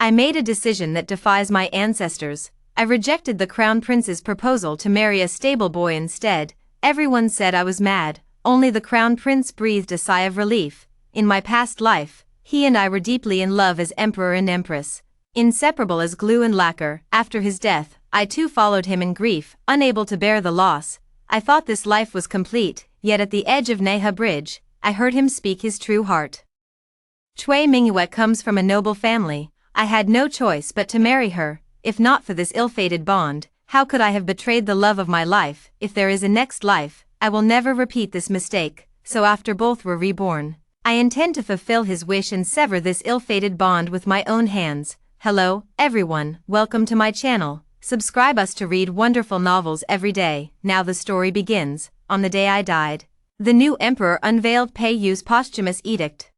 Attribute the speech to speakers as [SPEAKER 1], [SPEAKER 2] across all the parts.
[SPEAKER 1] I made a decision that defies my ancestors. I rejected the crown prince's proposal to marry a stable boy instead. Everyone said I was mad, only the crown prince breathed a sigh of relief. In my past life, he and I were deeply in love as emperor and empress, inseparable as glue and lacquer. After his death, I too followed him in grief, unable to bear the loss. I thought this life was complete, yet at the edge of Neha Bridge, I heard him speak his true heart. Cui Mingyue comes from a noble family. I had no choice but to marry her. If not for this ill-fated bond, how could I have betrayed the love of my life? If there is a next life, I will never repeat this mistake. So after both were reborn, I intend to fulfill his wish and sever this ill-fated bond with my own hands. Hello, everyone, welcome to my channel. Subscribe us to read wonderful novels every day. Now the story begins. On the day I died, the new emperor unveiled Pei Yu's posthumous edict.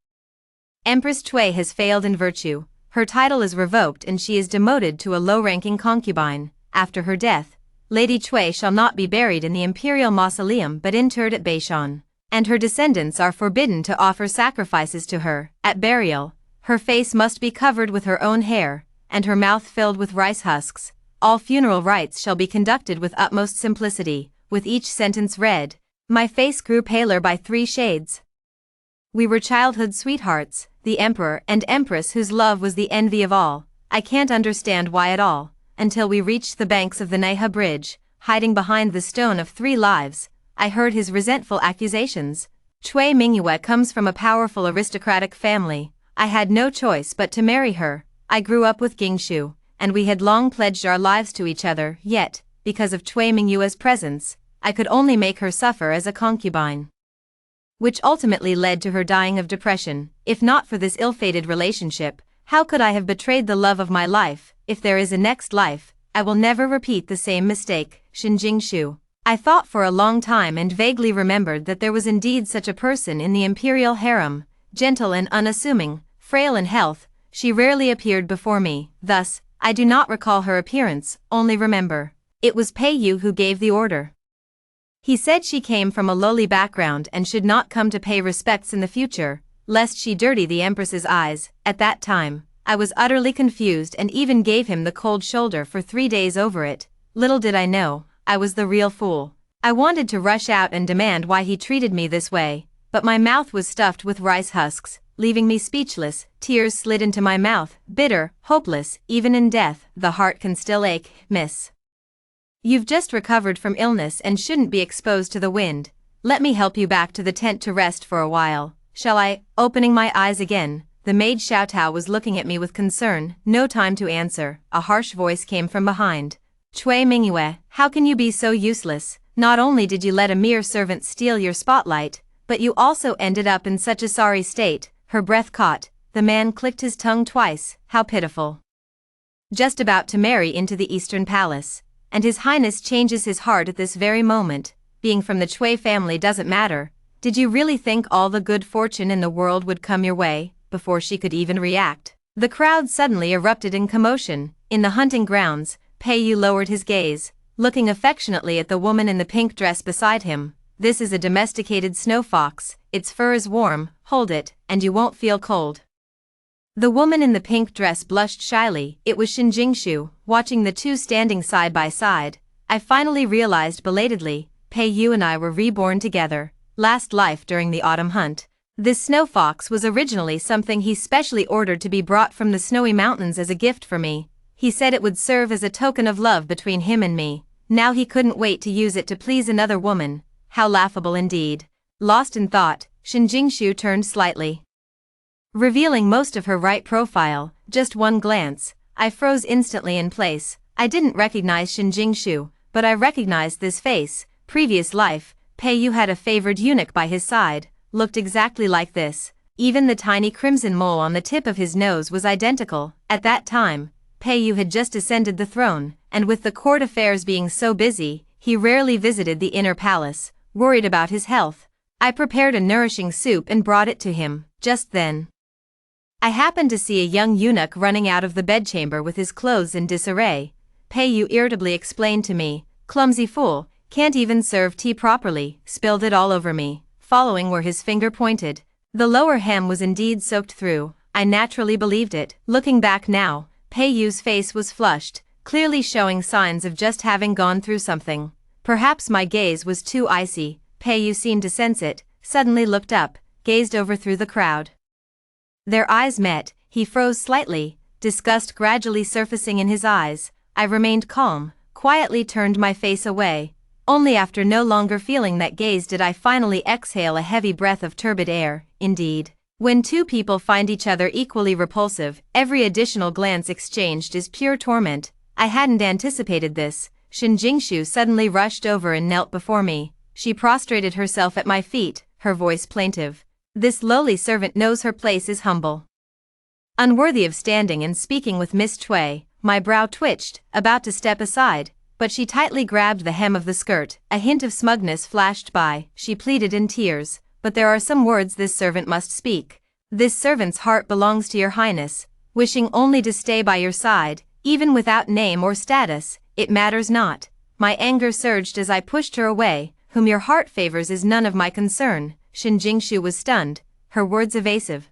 [SPEAKER 1] Empress Cui has failed in virtue. Her title is revoked and she is demoted to a low-ranking concubine. After her death, Lady Cui shall not be buried in the imperial mausoleum but interred at Beishan, and her descendants are forbidden to offer sacrifices to her. At burial, her face must be covered with her own hair, and her mouth filled with rice husks. All funeral rites shall be conducted with utmost simplicity. With each sentence read, my face grew paler by 3 shades. We were childhood sweethearts, the emperor and empress whose love was the envy of all. I can't understand why at all, until we reached the banks of the Neha Bridge, hiding behind the stone of 3 lives. I heard his resentful accusations. Cui Mingyue comes from a powerful aristocratic family. I had no choice but to marry her. I grew up with Gingshu, and we had long pledged our lives to each other, yet, because of Cui Mingyue's presence, I could only make her suffer as a concubine, which ultimately led to her dying of depression. If not for this ill-fated relationship, how could I have betrayed the love of my life? If there is a next life, I will never repeat the same mistake. Shinjingshu. I thought for a long time and vaguely remembered that there was indeed such a person in the imperial harem, gentle and unassuming, frail in health. She rarely appeared before me, thus, I do not recall her appearance, only remember, it was Pei Yu who gave the order. He said she came from a lowly background and should not come to pay respects in the future, lest she dirty the empress's eyes. At that time, I was utterly confused and even gave him the cold shoulder for 3 days over it. Little did I know, I was the real fool. I wanted to rush out and demand why he treated me this way, but my mouth was stuffed with rice husks, leaving me speechless. Tears slid into my mouth, bitter, hopeless. Even in death, the heart can still ache. Miss, you've just recovered from illness and shouldn't be exposed to the wind. Let me help you back to the tent to rest for a while. Shall I? Opening my eyes again, the maid Xiaotao was looking at me with concern. No time to answer. A harsh voice came from behind. Cui Mingyue, how can you be so useless? Not only did you let a mere servant steal your spotlight, but you also ended up in such a sorry state. Her breath caught. The man clicked his tongue twice. How pitiful. Just about to marry into the Eastern Palace, and His Highness changes his heart at this very moment. Being from the Cui family doesn't matter. Did you really think all the good fortune in the world would come your way? Before she could even react, the crowd suddenly erupted in commotion. In the hunting grounds, Pei Yu lowered his gaze, looking affectionately at the woman in the pink dress beside him. This is a domesticated snow fox. Its fur is warm. Hold it, and you won't feel cold. The woman in the pink dress blushed shyly. It was Shinjingshu. Watching the two standing side by side, I finally realized belatedly, Pei Yu and I were reborn together. Last life during the autumn hunt. This snow fox was originally something he specially ordered to be brought from the snowy mountains as a gift for me. He said it would serve as a token of love between him and me. Now he couldn't wait to use it to please another woman. How laughable indeed. Lost in thought, Shinjingshu turned slightly, revealing most of her right profile. Just one glance, I froze instantly in place. I didn't recognize Shinjingshu, but I recognized this face. Previous life, Pei Yu had a favored eunuch by his side, looked exactly like this. Even the tiny crimson mole on the tip of his nose was identical. At that time, Pei Yu had just ascended the throne, and with the court affairs being so busy, he rarely visited the inner palace, worried about his health. I prepared a nourishing soup and brought it to him. Just then, I happened to see a young eunuch running out of the bedchamber with his clothes in disarray. Pei Yu irritably explained to me, "Clumsy fool, can't even serve tea properly," spilled it all over me, following where his finger pointed. The lower hem was indeed soaked through. I naturally believed it. Looking back now, Peiyu's face was flushed, clearly showing signs of just having gone through something. Perhaps my gaze was too icy. Peiyu seemed to sense it, suddenly looked up, gazed over through the crowd. Their eyes met, he froze slightly, disgust gradually surfacing in his eyes. I remained calm, quietly turned my face away. Only after no longer feeling that gaze did I finally exhale a heavy breath of turbid air. Indeed, when two people find each other equally repulsive, every additional glance exchanged is pure torment. I hadn't anticipated this. Shin Jingshu suddenly rushed over and knelt before me. She prostrated herself at my feet, her voice plaintive. This lowly servant knows her place is humble. Unworthy of standing and speaking with Miss Cui. My brow twitched, about to step aside, but she tightly grabbed the hem of the skirt. A hint of smugness flashed by. She pleaded in tears, but there are some words this servant must speak. This servant's heart belongs to your highness, wishing only to stay by your side, even without name or status. It matters not. My anger surged as I pushed her away. Whom your heart favors is none of my concern. Shin Jingshu was stunned, her words evasive.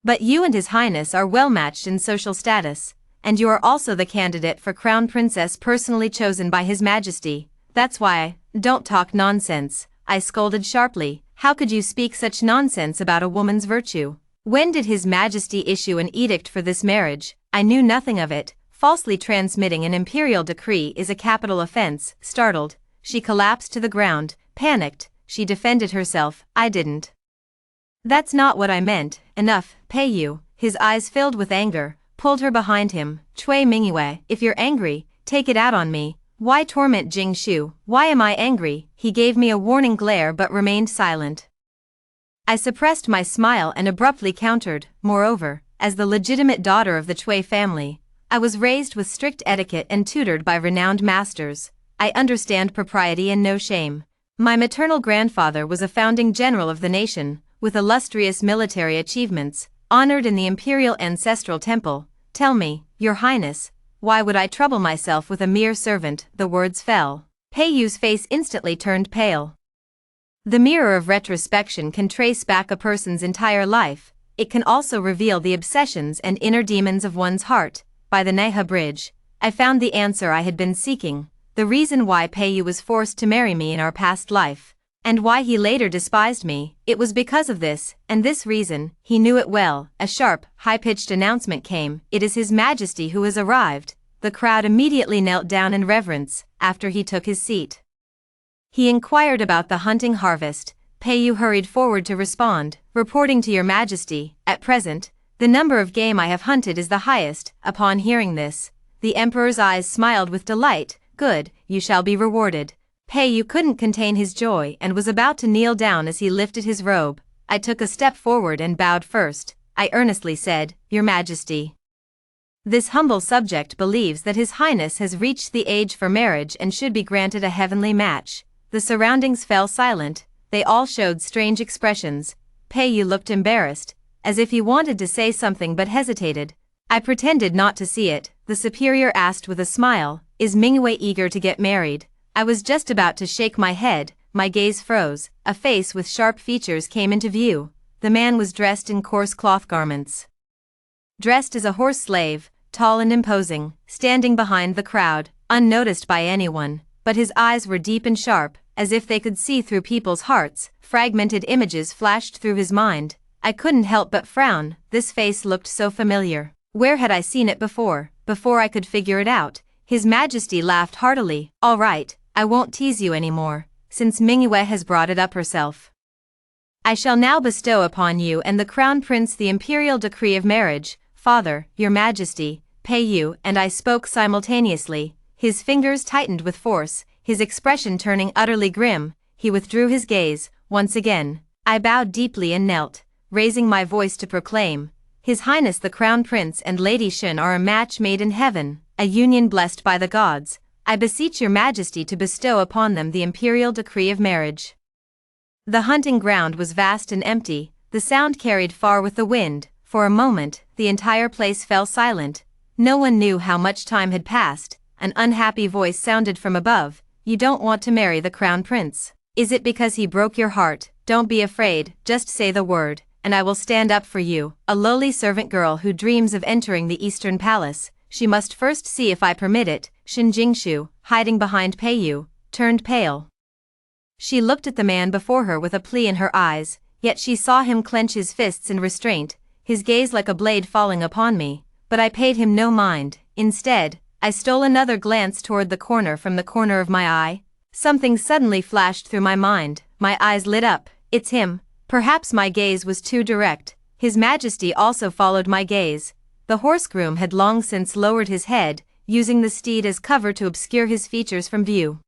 [SPEAKER 1] But you and his highness are well matched in social status, and you are also the candidate for crown princess personally chosen by his majesty. That's why. Don't talk nonsense, I scolded sharply. How could you speak such nonsense about a woman's virtue? When did his majesty issue an edict for this marriage? I knew nothing of it. Falsely transmitting an imperial decree is a capital offense. Startled, she collapsed to the ground. Panicked, she defended herself. I didn't. That's not what I meant. Enough, Peiyu. His eyes filled with anger, pulled her behind him. Cui Mingyue, if you're angry, take it out on me. Why torment Jingshu? Why am I angry? He gave me a warning glare but remained silent. I suppressed my smile and abruptly countered. Moreover, as the legitimate daughter of the Cui family, I was raised with strict etiquette and tutored by renowned masters. I understand propriety and no shame. My maternal grandfather was a founding general of the nation, with illustrious military achievements, honored in the imperial ancestral temple. Tell me, your highness, why would I trouble myself with a mere servant? The words fell. Peiyu's face instantly turned pale. The mirror of retrospection can trace back a person's entire life. It can also reveal the obsessions and inner demons of one's heart. By the Neha Bridge, I found the answer I had been seeking, the reason why Peiyu was forced to marry me in our past life, and why he later despised me. It was because of this, and this reason. He knew it well. A sharp, high-pitched announcement came. It is His Majesty who has arrived. The crowd immediately knelt down in reverence. After he took his seat, he inquired about the hunting harvest. Peiyu hurried forward to respond, reporting to your majesty, at present, the number of game I have hunted is the highest. Upon hearing this, the emperor's eyes smiled with delight. Good, you shall be rewarded. Peiyu couldn't contain his joy and was about to kneel down as he lifted his robe. I took a step forward and bowed first. I earnestly said, Your Majesty, this humble subject believes that His Highness has reached the age for marriage and should be granted a heavenly match. The surroundings fell silent. They all showed strange expressions. Peiyu looked embarrassed, as if he wanted to say something but hesitated. I pretended not to see it. The superior asked with a smile, Is Mingyue eager to get married? I was just about to shake my head. My gaze froze. A face with sharp features came into view. The man was dressed in coarse cloth garments. Dressed as a horse slave, tall and imposing, standing behind the crowd, unnoticed by anyone, but his eyes were deep and sharp, as if they could see through people's hearts. Fragmented images flashed through his mind. I couldn't help but frown. This face looked so familiar. Where had I seen it before? Before I could figure it out, His Majesty laughed heartily. All right, I won't tease you anymore, since Mingyue has brought it up herself. I shall now bestow upon you and the Crown Prince the imperial decree of marriage. Father, your Majesty, Peiyu and I spoke simultaneously. His fingers tightened with force, his expression turning utterly grim. He withdrew his gaze. Once again, I bowed deeply and knelt, raising my voice to proclaim, His Highness the Crown Prince and Lady Shin are a match made in heaven, a union blessed by the gods. I beseech your Majesty to bestow upon them the imperial decree of marriage. The hunting ground was vast and empty. The sound carried far with the wind. For a moment, the entire place fell silent. No one knew how much time had passed. An unhappy voice sounded from above. You don't want to marry the Crown Prince. Is it because he broke your heart? Don't be afraid, just say the word, and I will stand up for you. A lowly servant girl who dreams of entering the Eastern Palace, she must first see if I permit it. Shin Jingshu, hiding behind Peiyu, turned pale. She looked at the man before her with a plea in her eyes, yet she saw him clench his fists in restraint, his gaze like a blade falling upon me, but I paid him no mind. Instead, I stole another glance toward the corner from the corner of my eye. Something suddenly flashed through my mind, my eyes lit up. It's him. Perhaps my gaze was too direct. His Majesty also followed my gaze. The horse-groom had long since lowered his head, using the steed as cover to obscure his features from view.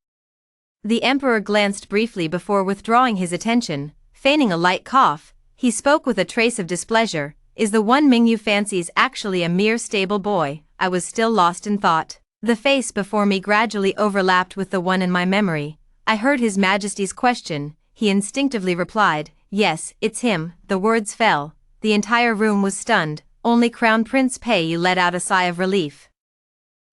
[SPEAKER 1] The Emperor glanced briefly before withdrawing his attention, feigning a light cough. He spoke with a trace of displeasure. Is the one Mingyu fancies actually a mere stable boy? I was still lost in thought. The face before me gradually overlapped with the one in my memory. I heard His Majesty's question. He instinctively replied, "Yes, it's him." The words fell. The entire room was stunned. Only Crown Prince Peiyu let out a sigh of relief.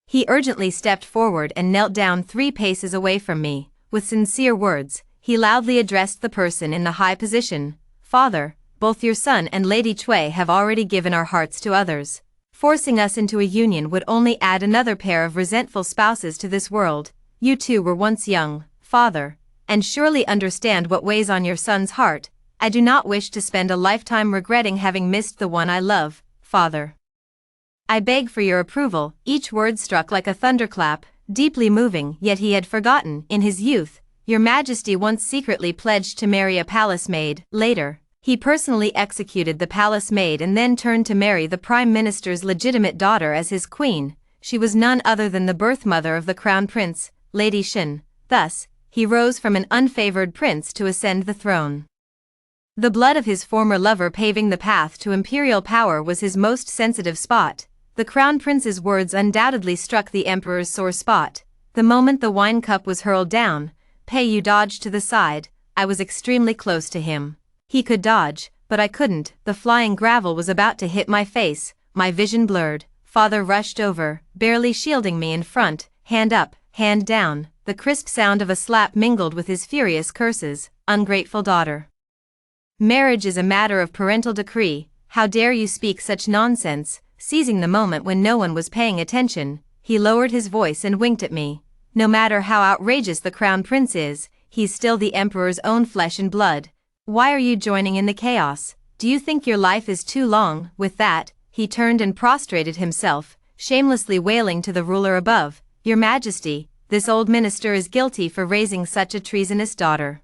[SPEAKER 1] He urgently stepped forward and knelt down 3 paces away from me. With sincere words, he loudly addressed the person in the high position. "Father, both your son and Lady Cui have already given our hearts to others. Forcing us into a union would only add another pair of resentful spouses to this world. You two were once young, father, and surely understand what weighs on your son's heart. I do not wish to spend a lifetime regretting having missed the one I love, father. I beg for your approval." Each word struck like a thunderclap, deeply moving, yet he had forgotten. In his youth, Your Majesty once secretly pledged to marry a palace maid. Later, he personally executed the palace maid and then turned to marry the Prime Minister's legitimate daughter as his queen. She was none other than the birth mother of the Crown Prince, Lady Shin. Thus, he rose from an unfavored prince to ascend the throne. The blood of his former lover paving the path to imperial power was his most sensitive spot. The Crown Prince's words undoubtedly struck the Emperor's sore spot. The moment the wine cup was hurled down, Peiyu dodged to the side. I was extremely close to him. He could dodge, but I couldn't. The flying gravel was about to hit my face, my vision blurred. Father rushed over, barely shielding me in front, hand up, hand down. The crisp sound of a slap mingled with his furious curses. "Ungrateful daughter. Marriage is a matter of parental decree. How dare you speak such nonsense?" Seizing the moment when no one was paying attention, he lowered his voice and winked at me. "No matter how outrageous the Crown Prince is, he's still the Emperor's own flesh and blood. Why are you joining in the chaos? Do you think your life is too long?" With that, he turned and prostrated himself, shamelessly wailing to the ruler above, "Your Majesty, this old minister is guilty for raising such a treasonous daughter.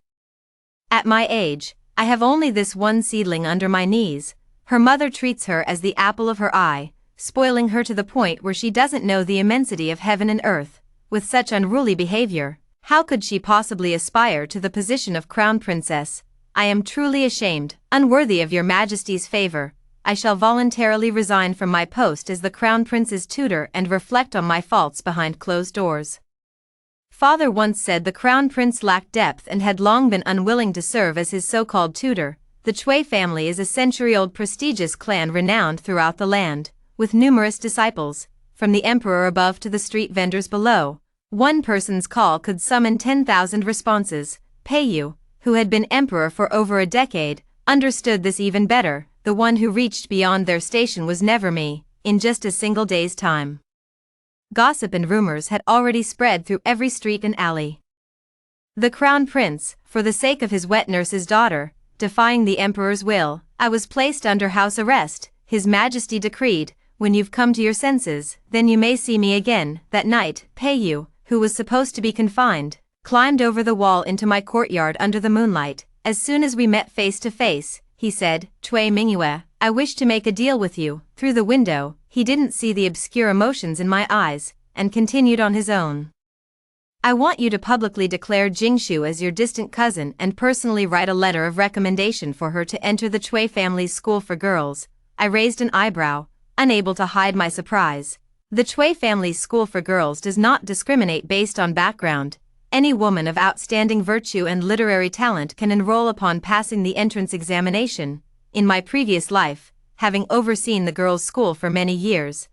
[SPEAKER 1] At my age, I have only this one seedling under my knees. Her mother treats her as the apple of her eye, spoiling her to the point where she doesn't know the immensity of heaven and earth. With such unruly behavior, how could she possibly aspire to the position of Crown Princess? I am truly ashamed, unworthy of your Majesty's favor. I shall voluntarily resign from my post as the Crown Prince's tutor and reflect on my faults behind closed doors." Father once said the Crown Prince lacked depth and had long been unwilling to serve as his so-called tutor. The Cui family is a century-old prestigious clan renowned throughout the land, with numerous disciples, from the emperor above to the street vendors below. One person's call could summon 10,000 responses. Peiyu, who had been emperor for over a decade, understood this even better. The one who reached beyond their station was never me. In just a single day's time, gossip and rumors had already spread through every street and alley. The Crown Prince, for the sake of his wet nurse's daughter, defying the Emperor's will, I was placed under house arrest. His Majesty decreed, "When you've come to your senses, then you may see me again." That night, Peiyu, who was supposed to be confined, climbed over the wall into my courtyard under the moonlight. As soon as we met face to face, he said, "Cui Mingyue, I wish to make a deal with you." Through the window, he didn't see the obscure emotions in my eyes, and continued on his own. "I want you to publicly declare Jingshu as your distant cousin and personally write a letter of recommendation for her to enter the Cui family's school for girls." I raised an eyebrow, unable to hide my surprise. The Cui family's school for girls does not discriminate based on background. Any woman of outstanding virtue and literary talent can enroll upon passing the entrance examination. In my previous life, having overseen the girls' school for many years,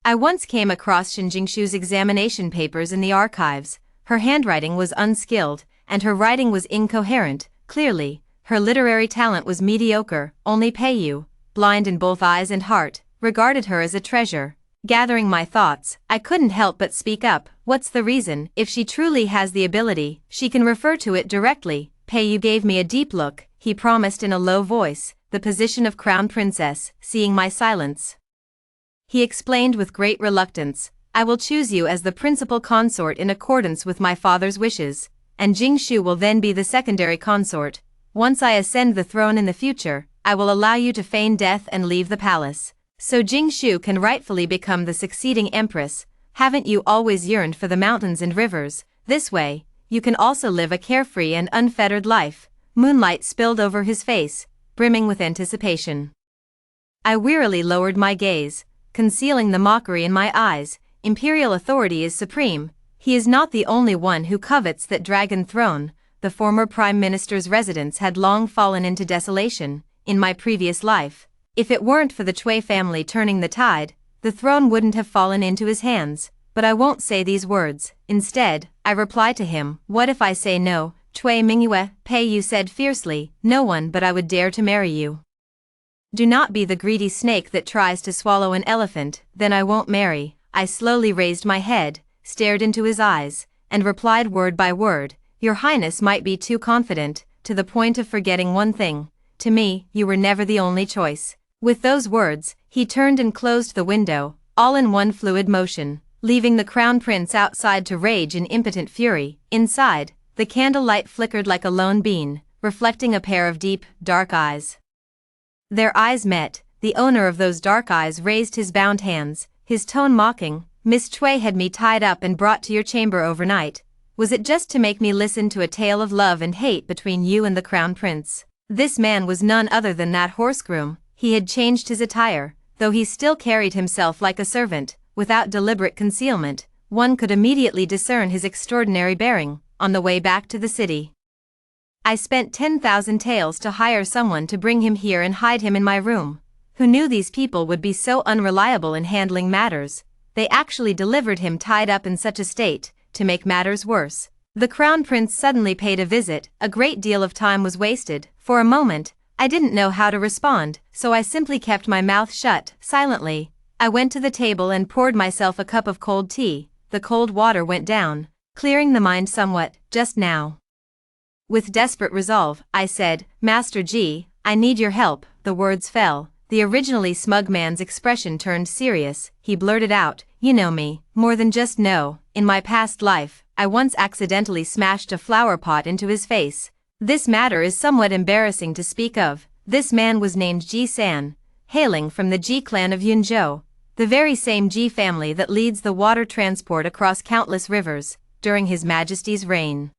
[SPEAKER 1] I once came across Shin Jingshu's examination papers in the archives. Her handwriting was unskilled, and her writing was incoherent. Clearly, her literary talent was mediocre. Only Peiyu, blind in both eyes and heart, regarded her as a treasure. Gathering my thoughts, I couldn't help but speak up. What's the reason? If she truly has the ability, she can refer to it directly. Peiyu gave me a deep look, he promised in a low voice, the position of crown princess, seeing my silence. He explained with great reluctance, I will choose you as the principal consort in accordance with my father's wishes, and Jingshu will then be the secondary consort. Once I ascend the throne in the future, I will allow you to feign death and leave the palace, so Jingshu can rightfully become the succeeding empress. Haven't you always yearned for the mountains and rivers? This way, you can also live a carefree and unfettered life. Moonlight spilled over his face, brimming with anticipation. I wearily lowered my gaze, concealing the mockery in my eyes. Imperial authority is supreme. He is not the only one who covets that dragon throne. The former prime minister's residence had long fallen into desolation. In my previous life, if it weren't for the Cui family turning the tide, the throne wouldn't have fallen into his hands. But I won't say these words. Instead, I reply to him, what if I say no? Cui Mingyue, Peiyu said fiercely, no one but I would dare to marry you. Do not be the greedy snake that tries to swallow an elephant. Then I won't marry. I slowly raised my head, stared into his eyes, and replied word by word, Your Highness might be too confident, to the point of forgetting one thing. To me, you were never the only choice. With those words, he turned and closed the window, all in one fluid motion, leaving the crown prince outside to rage in impotent fury. Inside, the candlelight flickered like a lone beam, reflecting a pair of deep, dark eyes. Their eyes met. The owner of those dark eyes raised his bound hands, his tone mocking. Miss Cui had me tied up and brought to your chamber overnight. Was it just to make me listen to a tale of love and hate between you and the crown prince? This man was none other than that horse-groom. He had changed his attire, though he still carried himself like a servant, without deliberate concealment. One could immediately discern his extraordinary bearing. On the way back to the city, I spent 10,000 taels to hire someone to bring him here and hide him in my room. Who knew these people would be so unreliable in handling matters? They actually delivered him tied up in such a state. To make matters worse, the crown prince suddenly paid a visit. A great deal of time was wasted. For a moment, I didn't know how to respond, so I simply kept my mouth shut. Silently, I went to the table and poured myself a cup of cold tea. The cold water went down, clearing the mind somewhat. Just now, with desperate resolve, I said, Master Ji, I need your help. The words fell. The originally smug man's expression turned serious. He blurted out, You know me, more than just know. In my past life, I once accidentally smashed a flower pot into his face. This matter is somewhat embarrassing to speak of. This man was named Ji San, hailing from the Ji clan of Yunzhou, the very same Ji family that leads the water transport across countless rivers, during His Majesty's reign.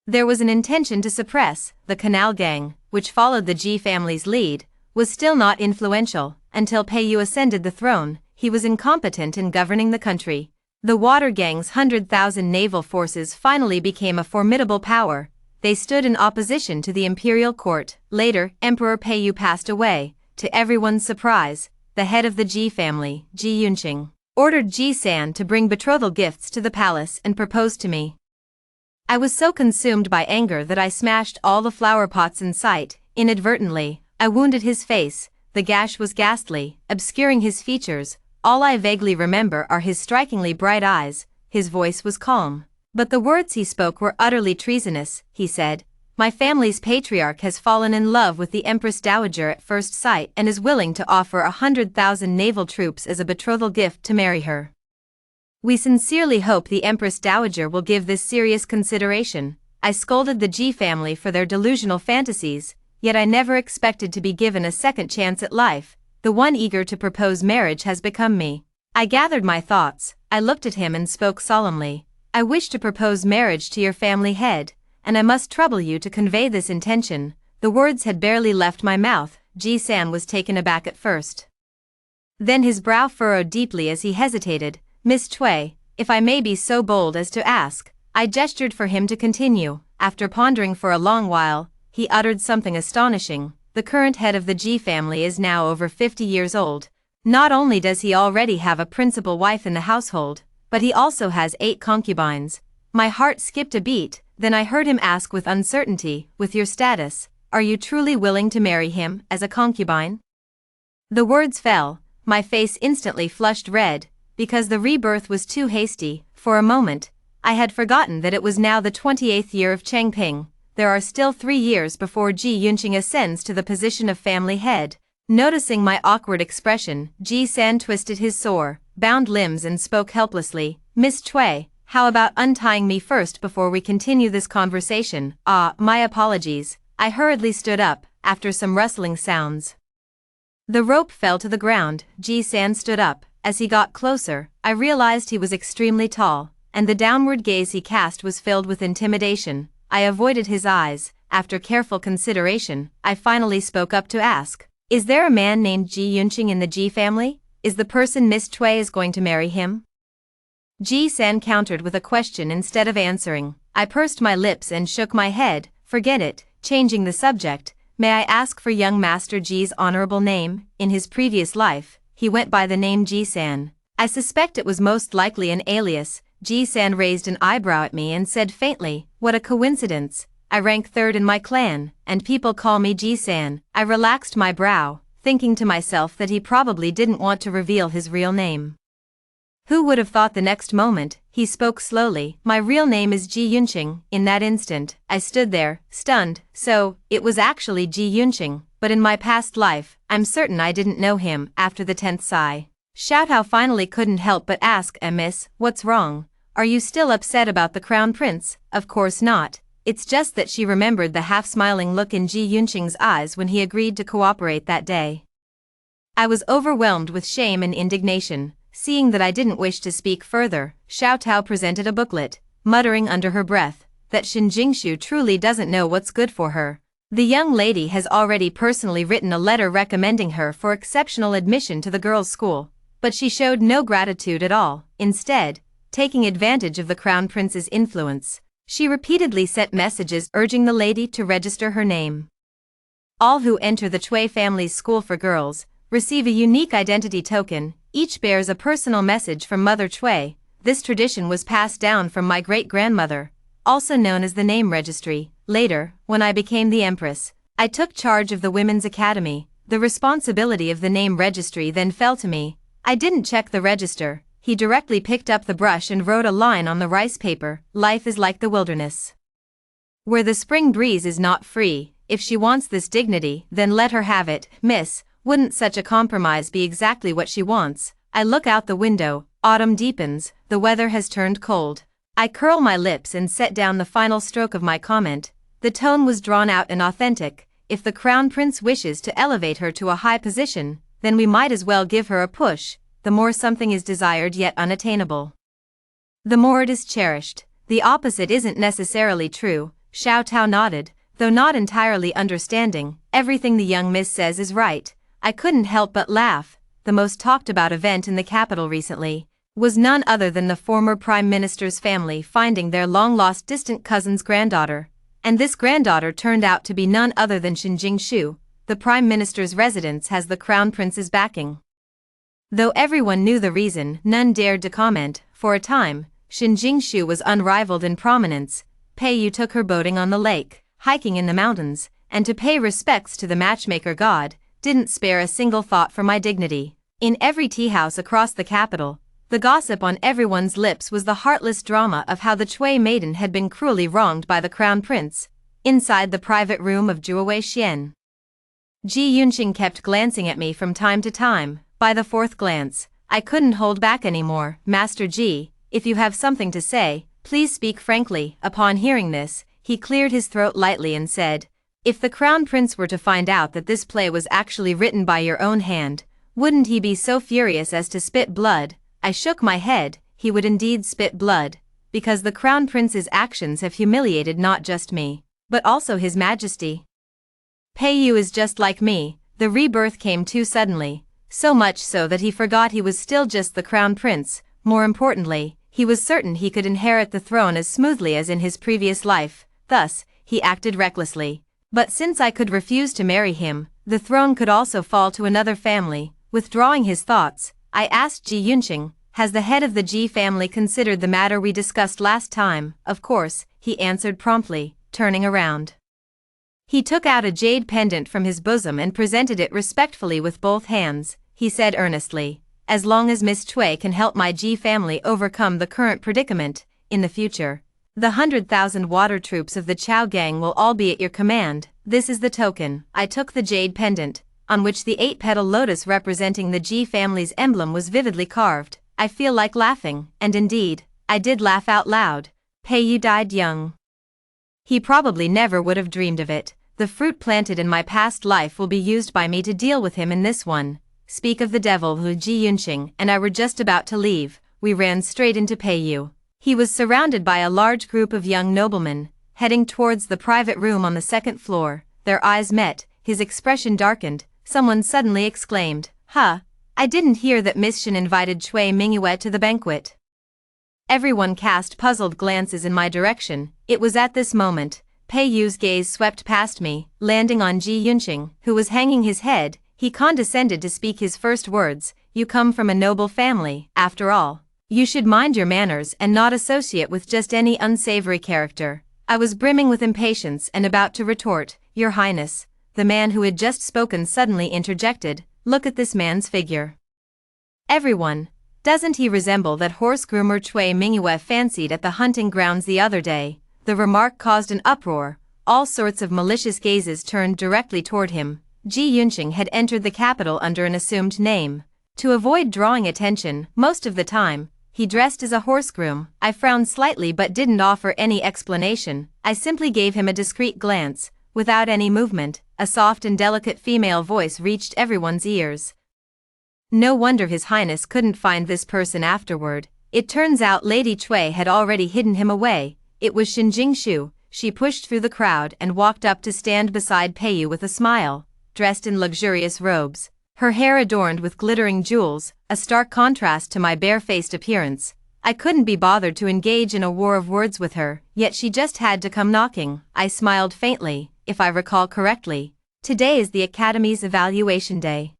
[SPEAKER 1] There was an intention to suppress. The canal gang, which followed the Ji family's lead, was still not influential. Until Peiyu ascended the throne, he was incompetent in governing the country. The water gang's 100,000 naval forces finally became a formidable power. They stood in opposition to the imperial court. Later, Emperor Peiyu passed away. To everyone's surprise, the head of the Ji family, Ji Yunqing, ordered Ji San to bring betrothal gifts to the palace and propose to me. I was so consumed by anger that I smashed all the flower pots in sight. Inadvertently, I wounded his face. The gash was ghastly, obscuring his features. All I vaguely remember are his strikingly bright eyes. His voice was calm, but the words he spoke were utterly treasonous. He said, My family's patriarch has fallen in love with the Empress Dowager at first sight and is willing to offer 100,000 naval troops as a betrothal gift to marry her. We sincerely hope the Empress Dowager will give this serious consideration. I scolded the Ji family for their delusional fantasies, yet I never expected to be given a second chance at life. The one eager to propose marriage has become me. I gathered my thoughts. I looked at him and spoke solemnly. I wish to propose marriage to your family head, and I must trouble you to convey this intention. The words had barely left my mouth. Ji San was taken aback at first. Then his brow furrowed deeply as he hesitated. Miss Cui, if I may be so bold as to ask. I gestured for him to continue. After pondering for a long while, he uttered something astonishing. The current head of the Ji family is now over 50 years old. Not only does he already have a principal wife in the household, but he also has 8 concubines. My heart skipped a beat. Then I heard him ask with uncertainty, With your status, are you truly willing to marry him as a concubine? The words fell. my face instantly flushed red, because the rebirth was too hasty. For a moment, I had forgotten that it was now the 28th year of Changping. There are still 3 years before Ji Yunqing ascends to the position of family head. Noticing my awkward expression, Ji San twisted his sore, bound limbs and spoke helplessly. Miss Cui, how about untying me first before we continue this conversation? My apologies. I hurriedly stood up, after some rustling sounds. The rope fell to the ground. Ji San stood up. As he got closer, I realized he was extremely tall, and the downward gaze he cast was filled with intimidation. I avoided his eyes. After careful consideration, I finally spoke up to ask, is there a man named Ji Yunqing in the Ji family? Is the person Miss Cui is going to marry him? Ji San countered with a question instead of answering. I pursed my lips and shook my head. Forget it. Changing the subject, may I ask for young Master Ji's honorable name? In his previous life, he went by the name Ji San. I suspect it was most likely an alias. Ji San raised an eyebrow at me and said faintly, what a coincidence. I rank 3rd in my clan, and people call me Ji San. I relaxed my brow, thinking to myself that he probably didn't want to reveal his real name. Who would have thought? The next moment, he spoke slowly, my real name is Ji Yunqing. In that instant, I stood there, stunned. So, it was actually Ji Yunqing, but in my past life, I'm certain I didn't know him. After the 10th sigh, Xiaotao finally couldn't help but ask, miss, what's wrong? Are you still upset about the crown prince? Of course not. It's just that she remembered the half-smiling look in Ji Yunqing's eyes when he agreed to cooperate that day. I was overwhelmed with shame and indignation. Seeing that I didn't wish to speak further, Xiaotao presented a booklet, muttering under her breath that Xin Jingshu truly doesn't know what's good for her. The young lady has already personally written a letter recommending her for exceptional admission to the girls' school, but she showed no gratitude at all. Instead, taking advantage of the crown prince's influence, she repeatedly sent messages urging the lady to register her name. All who enter the Cui family's school for girls receive a unique identity token. Each bears a personal message from Mother Cui. This tradition was passed down from my great-grandmother, also known as the name registry. Later, when I became the empress, I took charge of the women's academy. The responsibility of the name registry then fell to me. I didn't check the register. He directly picked up the brush and wrote a line on the rice paper. Life is like the wilderness, where the spring breeze is not free. If she wants this dignity, then let her have it. Miss, wouldn't such a compromise be exactly what she wants? I look out the window. Autumn deepens. The weather has turned cold. I curl my lips and set down the final stroke of my comment. The tone was drawn out and authentic. If the crown prince wishes to elevate her to a high position, then we might as well give her a push. The more something is desired yet unattainable, the more it is cherished. The opposite isn't necessarily true. Xiaotao nodded, though not entirely understanding. Everything the young miss says is right. I couldn't help but laugh. The most talked about event in the capital recently was none other than the former prime minister's family finding their long-lost distant cousin's granddaughter. And this granddaughter turned out to be none other than Xin Jingshu. The prime minister's residence has the crown prince's backing. Though everyone knew the reason, none dared to comment. For a time, Xin Jingshu was unrivaled in prominence. Pei Yu took her boating on the lake, hiking in the mountains, and to pay respects to the matchmaker god, didn't spare a single thought for my dignity. In every tea house across the capital, the gossip on everyone's lips was the heartless drama of how the Cui maiden had been cruelly wronged by the crown prince. Inside the private room of Juwei Xian, Ji Yunqing kept glancing at me from time to time. By the 4th glance, I couldn't hold back anymore. Master Ji, if you have something to say, please speak frankly. Upon hearing this, he cleared his throat lightly and said, if the crown prince were to find out that this play was actually written by your own hand, wouldn't he be so furious as to spit blood? I shook my head. He would indeed spit blood, because the crown prince's actions have humiliated not just me, but also his majesty. Pei Yu is just like me. The rebirth came too suddenly, so much so that he forgot he was still just the crown prince. More importantly, he was certain he could inherit the throne as smoothly as in his previous life. Thus, he acted recklessly. But since I could refuse to marry him, the throne could also fall to another family. Withdrawing his thoughts, I asked Ji Yunqing, has the head of the Ji family considered the matter we discussed last time? Of course, he answered promptly, turning around. He took out a jade pendant from his bosom and presented it respectfully with both hands. he said earnestly. As long as Miss Chui can help my Ji family overcome the current predicament, in the future, the 100,000 water troops of the Chao gang will all be at your command. This is the token. I took the jade pendant, on which the 8-petal lotus representing the Ji family's emblem was vividly carved. I feel like laughing, and indeed, I did laugh out loud. Pei Yu died young. He probably never would have dreamed of it. The fruit planted in my past life will be used by me to deal with him in this one. Speak of the devil who Ji Yunqing and I were just about to leave, we ran straight into Pei Yu. He was surrounded by a large group of young noblemen, heading towards the private room on the second floor. Their eyes met, his expression darkened. Someone suddenly exclaimed, "Huh, I didn't hear that Miss Shen invited Cui Mingyue to the banquet." Everyone cast puzzled glances in my direction. It was at this moment, Pei Yu's gaze swept past me, landing on Ji Yunqing, who was hanging his head. He condescended to speak his first words. "You come from a noble family, after all. You should mind your manners and not associate with just any unsavory character." I was brimming with impatience and about to retort, "Your Highness." The man who had just spoken suddenly interjected, "Look at this man's figure. Everyone, doesn't he resemble that horse groomer Cui Mingyue fancied at the hunting grounds the other day?" The remark caused an uproar. All sorts of malicious gazes turned directly toward him. Ji Yunqing had entered the capital under an assumed name. To avoid drawing attention, most of the time, he dressed as a horse groom. I frowned slightly but didn't offer any explanation. I simply gave him a discreet glance. Without any movement, a soft and delicate female voice reached everyone's ears. No wonder His Highness couldn't find this person afterward. It turns out Lady Cui had already hidden him away. It was Xinjing Shu. She pushed through the crowd and walked up to stand beside Pei Yu with a smile. Dressed in luxurious robes, her hair adorned with glittering jewels, a stark contrast to my bare-faced appearance. I couldn't be bothered to engage in a war of words with her, yet she just had to come knocking. I smiled faintly. If I recall correctly, today is the Academy's evaluation day.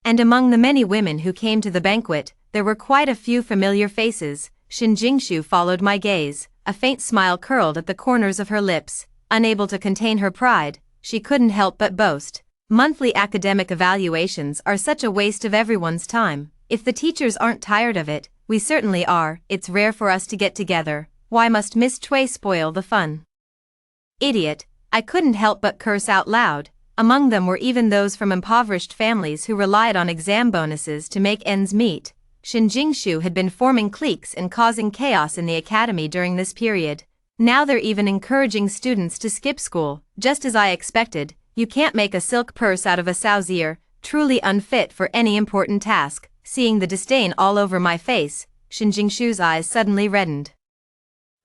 [SPEAKER 1] And among the many women who came to the banquet, there were quite a few familiar faces. Xinjing Shu followed my gaze. A faint smile curled at the corners of her lips. Unable to contain her pride, she couldn't help but boast. Monthly academic evaluations are such a waste of everyone's time. If the teachers aren't tired of it, we certainly are. It's rare for us to get together. Why must Miss Cui spoil the fun? Idiot, I couldn't help but curse out loud. Among them were even those from impoverished families who relied on exam bonuses to make ends meet. Xinjing Shu had been forming cliques and causing chaos in the academy during this period. Now they're even encouraging students to skip school. Just as I expected, you can't make a silk purse out of a sow's ear, truly unfit for any important task. Seeing the disdain all over my face, Xinjing Shu's eyes suddenly reddened.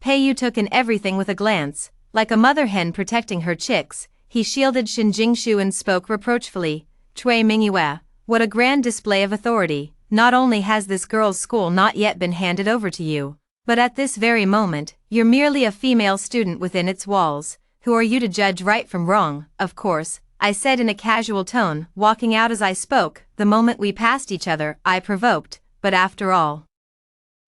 [SPEAKER 1] Pei Yu took in everything with a glance. Like a mother hen protecting her chicks, he shielded Xinjing Shu and spoke reproachfully. "Cui Mingyue, what a grand display of authority. Not only has this girl's school not yet been handed over to you, but at this very moment, you're merely a female student within its walls. Who are you to judge right from wrong?" "Of course," I said in a casual tone, walking out as I spoke. "The moment we passed each other, I provoked, but after all,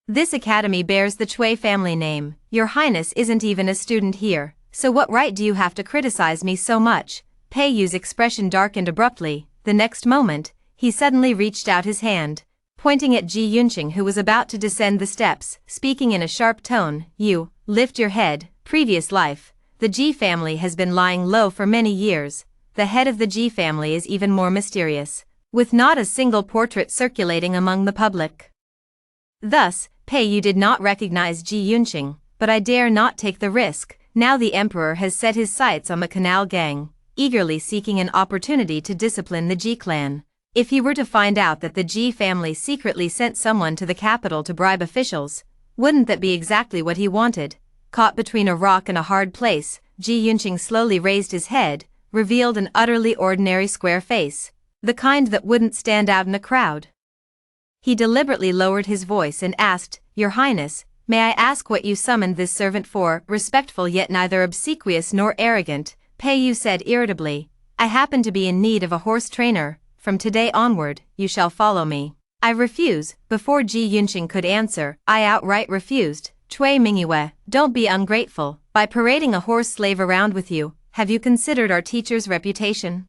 [SPEAKER 1] this academy bears the Cui family name. Your Highness isn't even a student here, so what right do you have to criticize me so much?" Pei Yu's expression darkened abruptly. The next moment, he suddenly reached out his hand, pointing at Ji Yunqing, who was about to descend the steps, speaking in a sharp tone. "You, lift your head. Previous life, the Ji family has been lying low for many years. The head of the Ji family is even more mysterious, with not a single portrait circulating among the public." Thus, Pei Yu did not recognize Ji Yunqing, but I dare not take the risk. Now the emperor has set his sights on the Canal gang, eagerly seeking an opportunity to discipline the Ji clan. If he were to find out that the Ji family secretly sent someone to the capital to bribe officials, wouldn't that be exactly what he wanted? Caught between a rock and a hard place, Ji Yunqing slowly raised his head, revealed an utterly ordinary square face, the kind that wouldn't stand out in a crowd. He deliberately lowered his voice and asked, "Your Highness, may I ask what you summoned this servant for?" Respectful yet neither obsequious nor arrogant, Pei Yu said irritably, "I happen to be in need of a horse trainer. From today onward, you shall follow me." "I refuse." Before Ji Yunqing could answer, I outright refused. "Cui Mingyue, don't be ungrateful. By parading a horse slave around with you, have you considered our teacher's reputation?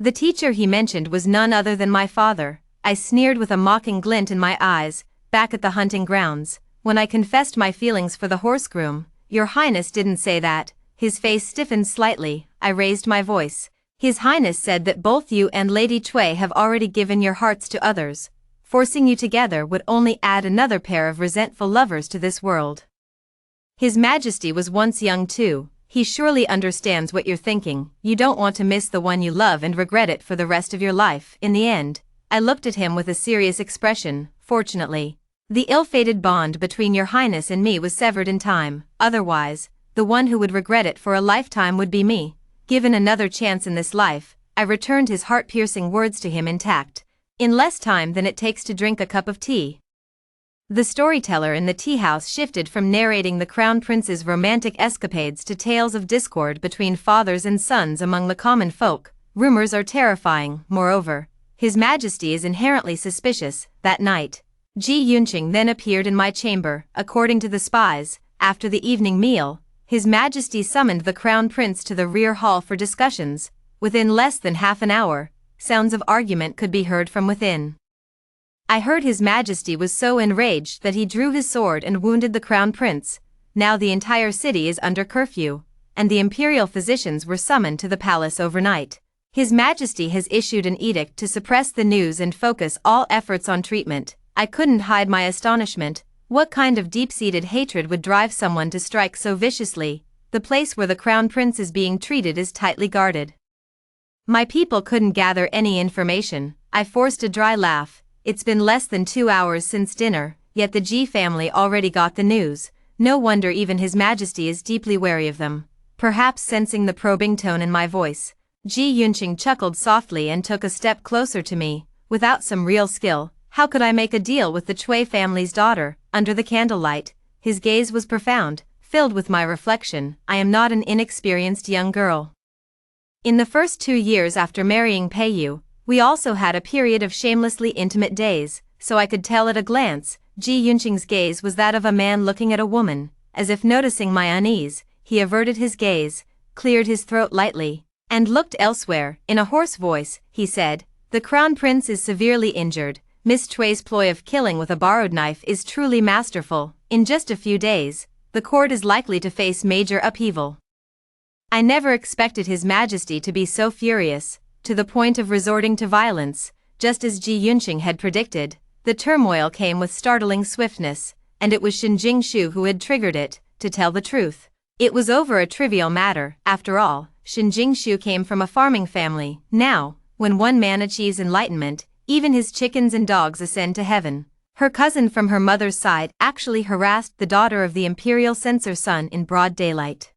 [SPEAKER 1] The teacher he mentioned was none other than my father. I sneered with a mocking glint in my eyes, back at the hunting grounds, when I confessed my feelings for the horse groom. Your Highness didn't say that. His face stiffened slightly. I raised my voice. His Highness said that both you and Lady Cui have already given your hearts to others. Forcing you together would only add another pair of resentful lovers to this world. His Majesty was once young too. He surely understands what you're thinking. You don't want to miss the one you love and regret it for the rest of your life. In the end, I looked at him with a serious expression. Fortunately, the ill-fated bond between your Highness and me was severed in time. Otherwise, the one who would regret it for a lifetime would be me. Given another chance in this life, I returned his heart-piercing words to him intact, in less time than it takes to drink a cup of tea. The storyteller in the tea-house shifted from narrating the Crown Prince's romantic escapades to tales of discord between fathers and sons among the common folk. Rumors are terrifying. Moreover, His Majesty is inherently suspicious. That night, Ji Yunqing then appeared in my chamber. According to the spies, after the evening meal, His Majesty summoned the Crown Prince to the rear hall for discussions. Within less than half an hour, sounds of argument could be heard from within. I heard His Majesty was so enraged that he drew his sword and wounded the Crown Prince. Now the entire city is under curfew, and the imperial physicians were summoned to the palace overnight. His Majesty has issued an edict to suppress the news and focus all efforts on treatment. I couldn't hide my astonishment. What kind of deep-seated hatred would drive someone to strike so viciously? The place where the Crown Prince is being treated is tightly guarded. My people couldn't gather any information. I forced a dry laugh. It's been less than 2 hours since dinner, yet the Ji family already got the news. No wonder even His Majesty is deeply wary of them. Perhaps sensing the probing tone in my voice, Ji Yunqing chuckled softly and took a step closer to me. Without some real skill, how could I make a deal with the Cui family's daughter? Under the candlelight, his gaze was profound, filled with my reflection. I am not an inexperienced young girl. In the first 2 years after marrying Peiyu, we also had a period of shamelessly intimate days, so I could tell at a glance. Ji Yunqing's gaze was that of a man looking at a woman. As if noticing my unease, he averted his gaze, cleared his throat lightly, and looked elsewhere. In a hoarse voice, he said, "The Crown Prince is severely injured. Miss Cui's ploy of killing with a borrowed knife is truly masterful. In just a few days, the court is likely to face major upheaval." I never expected His Majesty to be so furious, to the point of resorting to violence. Just as Ji Yunqing had predicted, the turmoil came with startling swiftness, and it was Xin Jingshu who had triggered it. To tell the truth, it was over a trivial matter. After all, Xin Jingshu came from a farming family. Now, when one man achieves enlightenment, even his chickens and dogs ascend to heaven. Her cousin from her mother's side actually harassed the daughter of the imperial censor's son in broad daylight.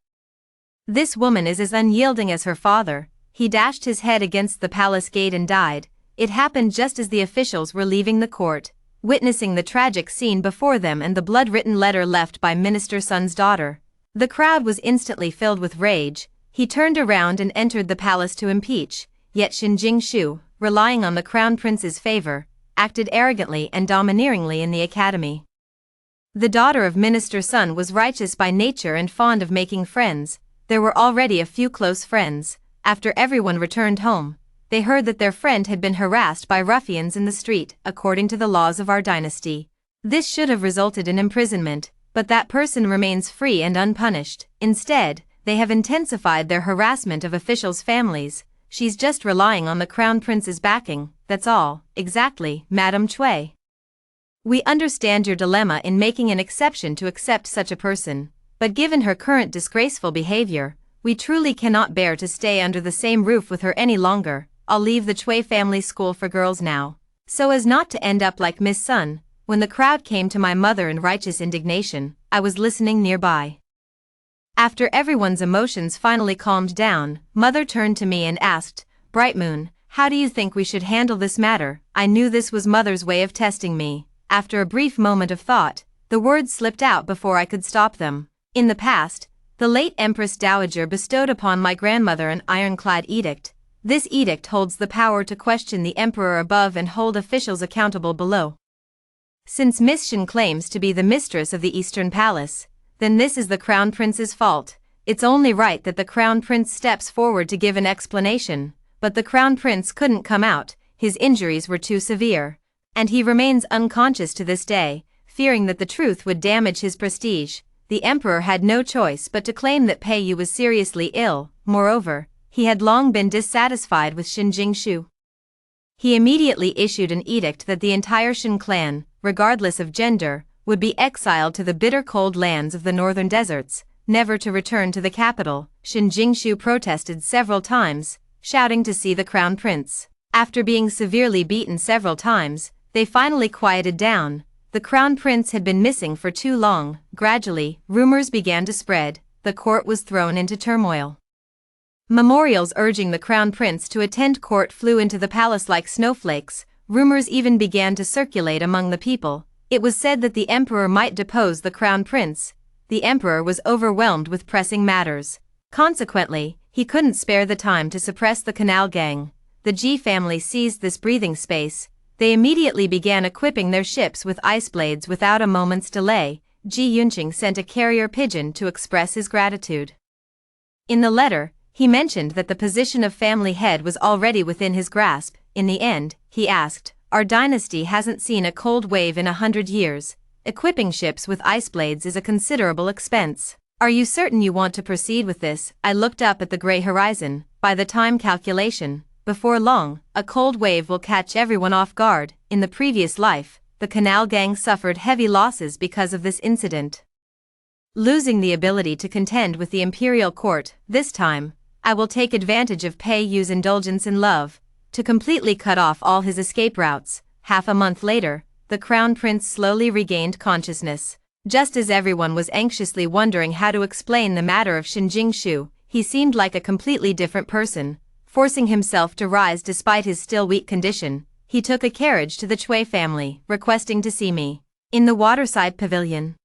[SPEAKER 1] This woman is as unyielding as her father. He dashed his head against the palace gate and died. It happened just as the officials were leaving the court, witnessing the tragic scene before them and the blood-written letter left by Minister Sun's daughter. The crowd was instantly filled with rage. He turned around and entered the palace to impeach, yet Xin Jingshu, relying on the Crown Prince's favor, acted arrogantly and domineeringly in the academy. The daughter of Minister Sun was righteous by nature and fond of making friends. There were already a few close friends. After everyone returned home, they heard that their friend had been harassed by ruffians in the street. According to the laws of our dynasty, this should have resulted in imprisonment, but that person remains free and unpunished. Instead, they have intensified their harassment of officials' families. She's just relying on the Crown Prince's backing, that's all. Exactly, Madame Cui. We understand your dilemma in making an exception to accept such a person, but given her current disgraceful behavior, we truly cannot bear to stay under the same roof with her any longer. I'll leave the Cui family school for girls now, so as not to end up like Miss Sun. When the crowd came to my mother in righteous indignation, I was listening nearby. After everyone's emotions finally calmed down, Mother turned to me and asked, "Bright Moon, how do you think we should handle this matter?" I knew this was Mother's way of testing me. After a brief moment of thought, the words slipped out before I could stop them. In the past, the late Empress Dowager bestowed upon my grandmother an ironclad edict. This edict holds the power to question the emperor above and hold officials accountable below. Since Miss Shin claims to be the mistress of the Eastern Palace, then this is the Crown Prince's fault. It's only right that the Crown Prince steps forward to give an explanation, but the crown prince couldn't come out, his injuries were too severe. And he remains unconscious to this day, fearing that the truth would damage his prestige. The emperor had no choice but to claim that Pei Yu was seriously ill. Moreover, he had long been dissatisfied with Shin Jingshu. He immediately issued an edict that the entire Shin clan, regardless of gender, would be exiled to the bitter cold lands of the northern deserts, never to return to the capital. Shin Jingshu protested several times, shouting to see the crown prince. After being severely beaten several times, they finally quieted down. The crown prince had been missing for too long. Gradually, rumors began to spread. The court was thrown into turmoil. Memorials urging the crown prince to attend court flew into the palace like snowflakes. Rumors even began to circulate among the people. It was said that the emperor might depose the crown prince. The emperor was overwhelmed with pressing matters. Consequently, he couldn't spare the time to suppress the canal gang. The Ji family seized this breathing space. They immediately began equipping their ships with ice blades without a moment's delay. Ji Yunqing sent a carrier pigeon to express his gratitude. In the letter, he mentioned that the position of family head was already within his grasp. In the end, he asked, "Our dynasty hasn't seen a cold wave in 100 years. Equipping ships with ice blades is a considerable expense. Are you certain you want to proceed with this?" I looked up at the gray horizon. By the time calculation, before long, a cold wave will catch everyone off guard. In the previous life, the canal gang suffered heavy losses because of this incident, losing the ability to contend with the imperial court. This time, I will take advantage of Pei Yu's indulgence in love to completely cut off all his escape routes. Half a month later, the crown prince slowly regained consciousness. Just as everyone was anxiously wondering how to explain the matter of Shin Jingshu, he seemed like a completely different person. Forcing himself to rise despite his still weak condition, he took a carriage to the Chui family, requesting to see me. In the waterside pavilion,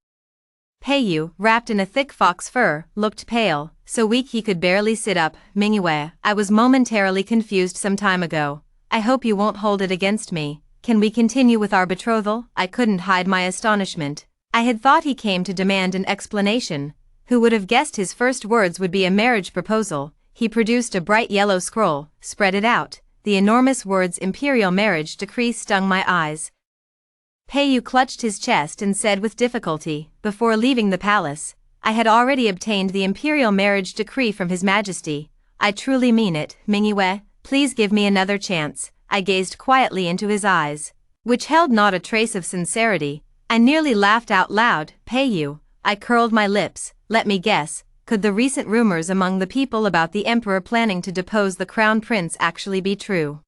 [SPEAKER 1] Pei Yu, wrapped in a thick fox fur, looked pale, so weak he could barely sit up. "Mingyue, I was momentarily confused some time ago. I hope you won't hold it against me. Can we continue with our betrothal?" I couldn't hide my astonishment. I had thought he came to demand an explanation. Who would have guessed his first words would be a marriage proposal? He produced a bright yellow scroll, spread it out. The enormous words "Imperial Marriage Decree" stung my eyes. Pei Yu clutched his chest and said with difficulty, "Before leaving the palace, I had already obtained the Imperial Marriage Decree from His Majesty. I truly mean it. Mingyue, please give me another chance." I gazed quietly into his eyes, which held not a trace of sincerity. I nearly laughed out loud. "Pei Yu," I curled my lips, "let me guess, could the recent rumors among the people about the emperor planning to depose the crown prince actually be true?"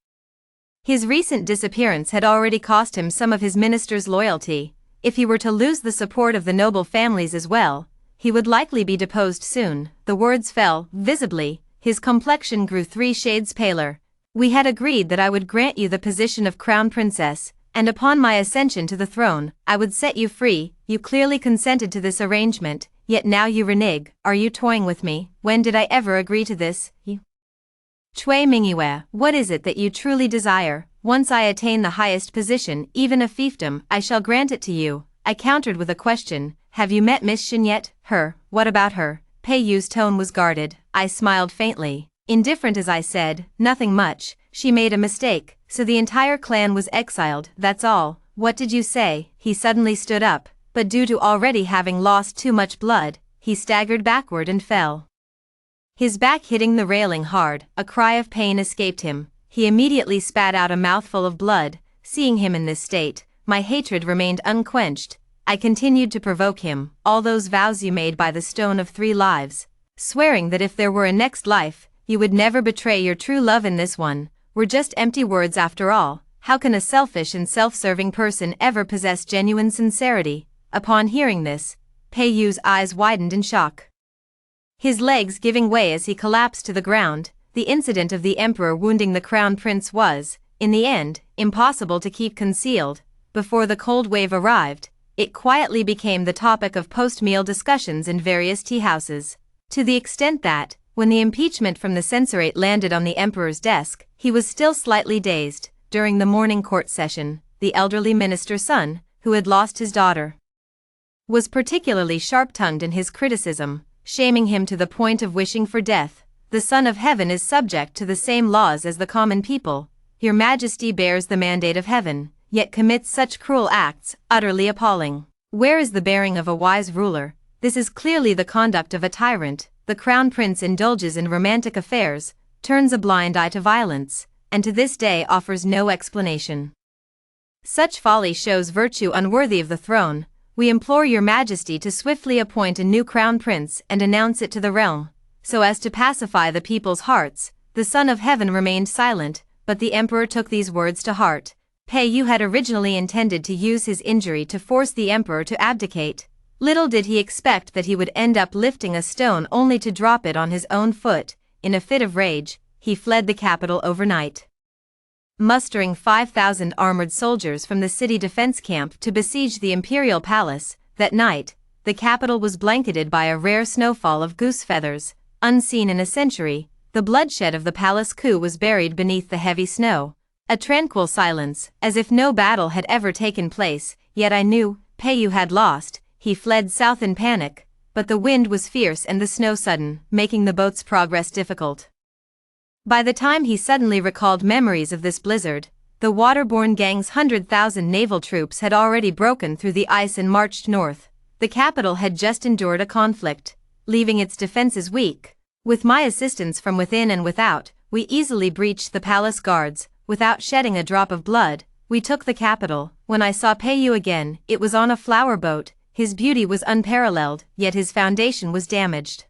[SPEAKER 1] His recent disappearance had already cost him some of his ministers' loyalty. If he were to lose the support of the noble families as well, he would likely be deposed soon. The words fell. Visibly, his complexion grew 3 shades paler. "We had agreed that I would grant you the position of crown princess, and upon my ascension to the throne, I would set you free. You clearly consented to this arrangement, yet now you renege. Are you toying with me? When did I ever agree to this?" Chui Mingyue, what is it that you truly desire? "Once I attain the highest position, even a fiefdom, I shall grant it to you." I countered with a question. "Have you met Miss Shin yet?" "Her? What about her?" Pei Yu's tone was guarded. I smiled faintly, indifferent as I said, "Nothing much. She made a mistake, so the entire clan was exiled, that's all." "What did you say?" He suddenly stood up, but due to already having lost too much blood, he staggered backward and fell, his back hitting the railing hard. A cry of pain escaped him. He immediately spat out a mouthful of blood. Seeing him in this state, my hatred remained unquenched. I continued to provoke him. "All those vows you made by the Stone of 3 Lives, swearing that if there were a next life, you would never betray your true love in this one, were just empty words after all. How can a selfish and self-serving person ever possess genuine sincerity?" Upon hearing this, Pei Yu's eyes widened in shock, his legs giving way as he collapsed to the ground. The incident of the emperor wounding the crown prince was, in the end, impossible to keep concealed. Before the cold wave arrived, it quietly became the topic of post-meal discussions in various tea houses, to the extent that, when the impeachment from the censorate landed on the emperor's desk, he was still slightly dazed. During the morning court session, the elderly minister's son, who had lost his daughter, was particularly sharp-tongued in his criticism, shaming him to the point of wishing for death. the Son of Heaven is subject to the same laws as the common people. Your Majesty bears the mandate of heaven, yet commits such cruel acts, utterly appalling. Where is the bearing of a wise ruler? This is clearly the conduct of a tyrant. The Crown Prince indulges in romantic affairs, turns a blind eye to violence, and to this day offers no explanation. Such folly shows virtue unworthy of the throne. We implore your Majesty to swiftly appoint a new Crown Prince and announce it to the realm, so as to pacify the people's hearts. The Son of Heaven remained silent, but the Emperor took these words to heart. Yu had originally intended to use his injury to force the Emperor to abdicate. Little did he expect that he would end up lifting a stone only to drop it on his own foot. In a fit of rage, he fled the capital overnight. Mustering 5,000 armored soldiers from the city defense camp to besiege the imperial palace, that night, the capital was blanketed by a rare snowfall of goose feathers, unseen in a century. The bloodshed of the palace coup was buried beneath the heavy snow. A tranquil silence, as if no battle had ever taken place, yet I knew, Yu had lost. He fled south in panic, but the wind was fierce and the snow sudden, making the boat's progress difficult. By the time he suddenly recalled memories of this blizzard, the waterborne gang's 100,000 naval troops had already broken through the ice and marched north. The capital had just endured a conflict, leaving its defenses weak. With my assistance from within and without, we easily breached the palace guards. Without shedding a drop of blood, we took the capital. When I saw Yu again, it was on a flower boat. His beauty was unparalleled, yet his foundation was damaged.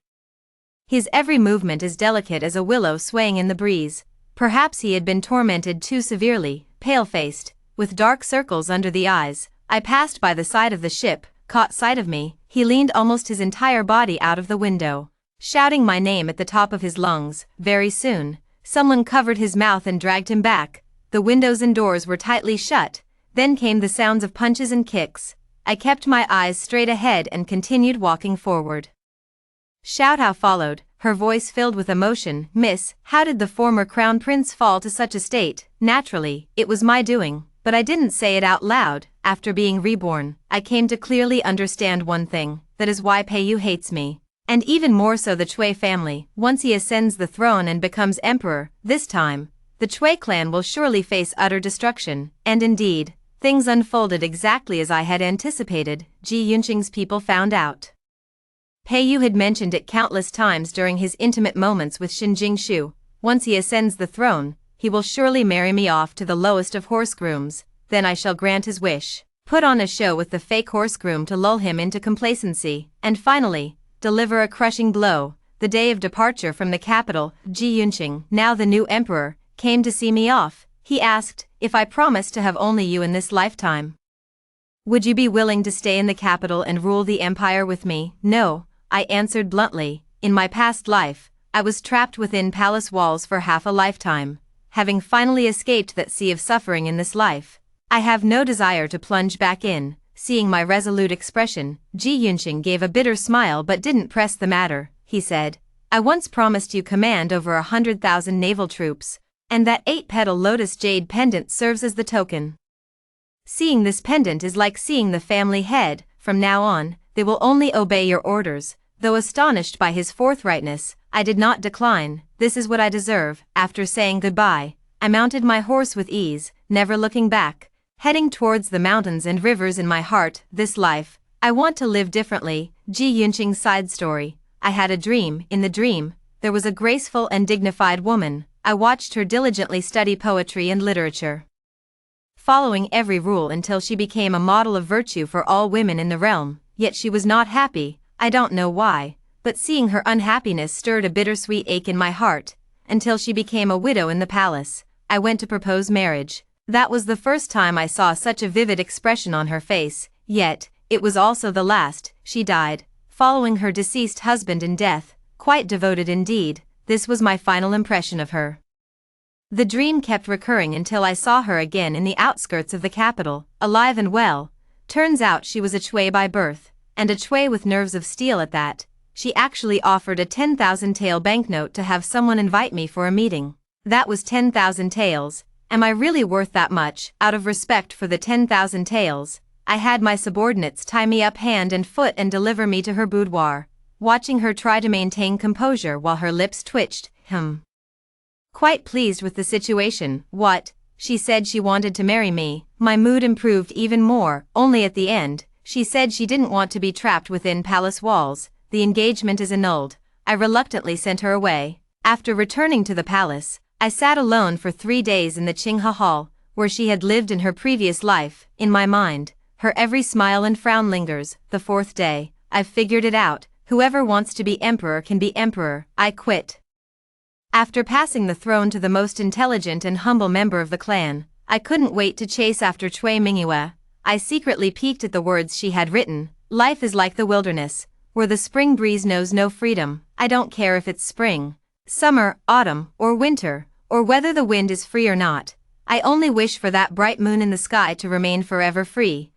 [SPEAKER 1] His every movement as delicate as a willow swaying in the breeze. Perhaps he had been tormented too severely. Pale-faced, with dark circles under the eyes, I passed by the side of the ship. Caught sight of me, he leaned almost his entire body out of the window, shouting my name at the top of his lungs. Very soon, someone covered his mouth and dragged him back. The windows and doors were tightly shut. Then came the sounds of punches and kicks. I kept my eyes straight ahead and continued walking forward. Shout how followed, her voice filled with emotion. Miss, how did the former Crown Prince fall to such a state? Naturally, it was my doing, but I didn't say it out loud. After being reborn, I came to clearly understand one thing. That is why Yu hates me. And even more so the Chui family. Once he ascends the throne and becomes emperor, this time, the Chui clan will surely face utter destruction. And indeed, things unfolded exactly as I had anticipated. Ji Yunqing's people found out. Yu had mentioned it countless times during his intimate moments with Xin Jingshu. Once he ascends the throne, he will surely marry me off to the lowest of horse grooms. Then I shall grant his wish, put on a show with the fake horse groom to lull him into complacency, and finally, deliver a crushing blow. The day of departure from the capital, Ji Yunqing, now the new emperor, came to see me off. He asked if I promised to have only you in this lifetime. Would you be willing to stay in the capital and rule the empire with me? No, I answered bluntly. In my past life, I was trapped within palace walls for half a lifetime. Having finally escaped that sea of suffering in this life, I have no desire to plunge back in. Seeing my resolute expression, Ji Yunqing gave a bitter smile but didn't press the matter. He said, I once promised you command over 100,000 naval troops, and that 8-petal lotus jade pendant serves as the token. Seeing this pendant is like seeing the family head. From now on, they will only obey your orders. Though astonished by his forthrightness, I did not decline. This is what I deserve. After saying goodbye, I mounted my horse with ease, never looking back, heading towards the mountains and rivers in my heart. This life, I want to live differently. Ji Yunqing's side story. I had a dream. In the dream, there was a graceful and dignified woman. I watched her diligently study poetry and literature, following every rule until she became a model of virtue for all women in the realm. Yet she was not happy. I don't know why, but seeing her unhappiness stirred a bittersweet ache in my heart, until she became a widow in the palace. I went to propose marriage. That was the first time I saw such a vivid expression on her face, yet, it was also the last. She died, following her deceased husband in death, quite devoted indeed. This was my final impression of her. The dream kept recurring until I saw her again in the outskirts of the capital, alive and well. Turns out she was a Chui by birth, and a Chui with nerves of steel at that. She actually offered a 10,000 tael banknote to have someone invite me for a meeting. That was 10,000 taels. Am I really worth that much? Out of respect for the 10,000 taels, I had my subordinates tie me up hand and foot and deliver me to her boudoir. watching her try to maintain composure while her lips twitched. Quite pleased with the situation. What? She said she wanted to marry me. My mood improved even more, only at the end, she said she didn't want to be trapped within palace walls. The engagement is annulled. I reluctantly sent her away. After returning to the palace, I sat alone for 3 days in the Qinghe Hall, where she had lived in her previous life. In my mind, her every smile and frown lingers. The 4th day, I've figured it out. Whoever wants to be emperor can be emperor. I quit. After passing the throne to the most intelligent and humble member of the clan, I couldn't wait to chase after Cui Mingyue. I secretly peeked at the words she had written. Life is like the wilderness, where the spring breeze knows no freedom. I don't care if it's spring, summer, autumn, or winter, or whether the wind is free or not. I only wish for that bright moon in the sky to remain forever free.